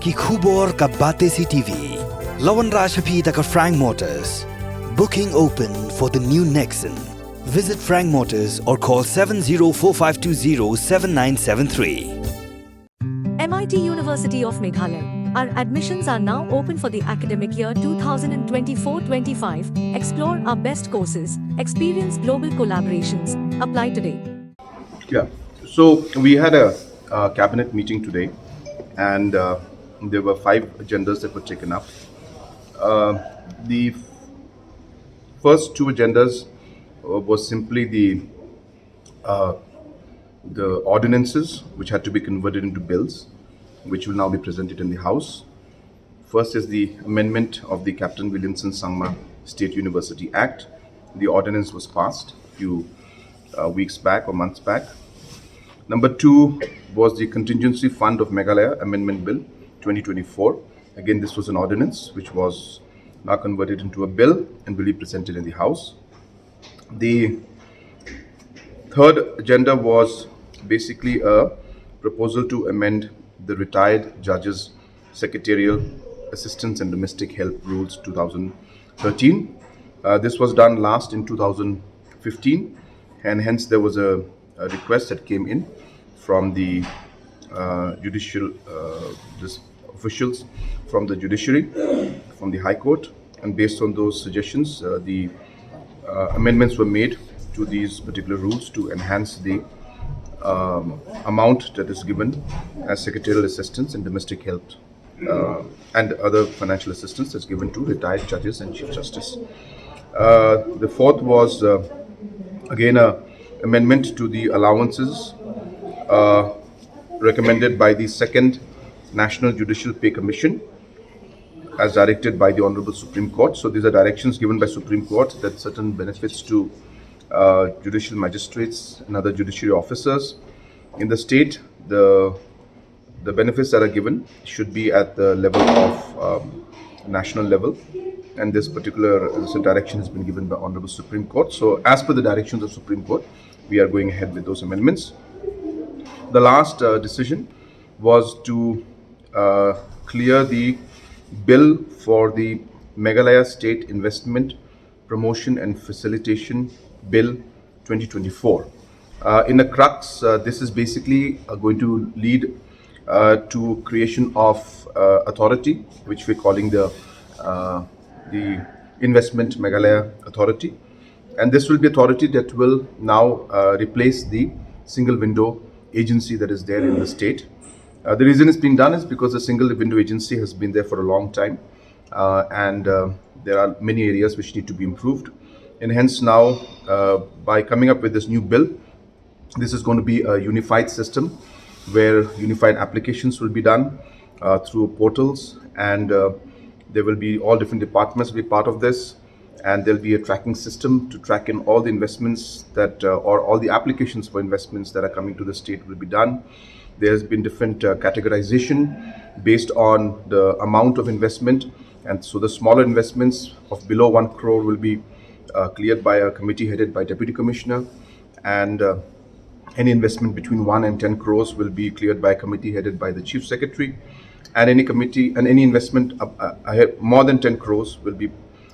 कि khubor ka bate si TV. Lawan Rashapi taka Frank Motors. Booking open for the new Nexon. Visit Frank Motors or call 7045207973. MIT University of Meghalaya. Our admissions are now open for the academic year 2024-25. Explore our best courses, experience global collaborations. Apply today. Yeah, so we had a cabinet meeting today, and there were 5 agendas that were taken up. The first 2 agendas was simply the ordinances which had to be converted into bills, which will now be presented in the House. First is the amendment of the Captain Williamson Sangma State University Act. The ordinance was passed a few weeks back or months back. Number 2 was the Contingency Fund of Meghalaya Amendment Bill 2024. Again, this was an ordinance which was now converted into a bill and will be presented in the House. The third agenda was basically a proposal to amend the Retired Judges Secretarial Assistance and Domestic Help Rules 2013. This was done last in 2015, and hence there was a request that came in from the judicial officials from the judiciary, from the High Court, and based on those suggestions, the amendments were made to these particular rules to enhance the amount that is given as secretarial assistance and domestic help and other financial assistance that's given to retired judges and Chief Justice. The fourth was again a amendment to the allowances recommended by the second National Judicial Pay Commission as directed by the Honorable Supreme Court. So these are directions given by Supreme Court that certain benefits to judicial magistrates and other judiciary officers in the state, the benefits that are given should be at the level of national level, and this particular direction has been given by Honorable Supreme Court. So as per the directions of Supreme Court, we are going ahead with those amendments. The last decision was to clear the bill for the Meghalaya State Investment Promotion and Facilitation Bill 2024. In a crux, this is basically going to lead to creation of authority, which we're calling the Investment Meghalaya Authority, and this will be authority that will now replace the single window agency that is there in the state. The reason it's being done is because the single window agency has been there for a long time, and there are many areas which need to be improved. And hence now, by coming up with this new bill, this is going to be a unified system where unified applications will be done through portals, and there will be all different departments will be part of this, and there'll be a tracking system to track in all the investments that or all the applications for investments that are coming to the state will be done. There's been different categorization based on the amount of investment, and so the smaller investments of below 1 crore will be cleared by a committee headed by Deputy Commissioner, and any investment between 1 and 10 crores will be cleared by a committee headed by the Chief Secretary, and any investment more than 10 crores will be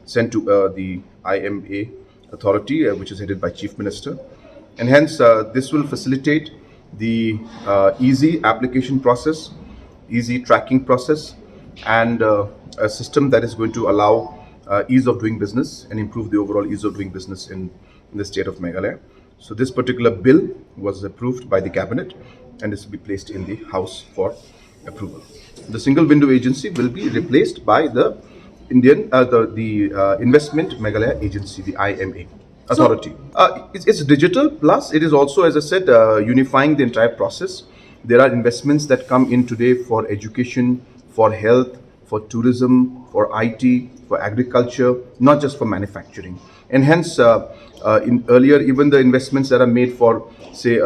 sent to the IMA authority, which is headed by Chief Minister. And hence this will facilitate the easy application process, easy tracking process, and a system that is going to allow ease of doing business and improve the overall ease of doing business in the state of Meghalaya. So this particular bill was approved by the cabinet, and this will be placed in the House for approval. The single window agency will be replaced by the Investment Meghalaya Agency, the IMA authority. It's digital, plus it is also, as I said, unifying the entire process. There are investments that come in today for education, for health, for tourism, for IT, for agriculture, not just for manufacturing. And hence, in earlier, even the investments that are made for, say,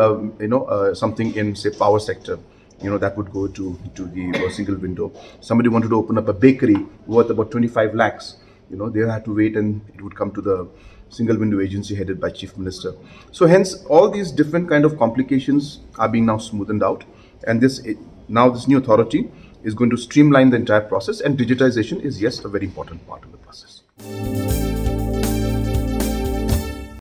something in, say, power sector, that would go to the single window. Somebody wanted to open up a bakery worth about 25 lakhs. They had to wait, and it would come to the single window agency headed by Chief Minister. So hence, all these different kind of complications are being now smoothened out, and this new authority is going to streamline the entire process, and digitization is, yes, a very important part of the process.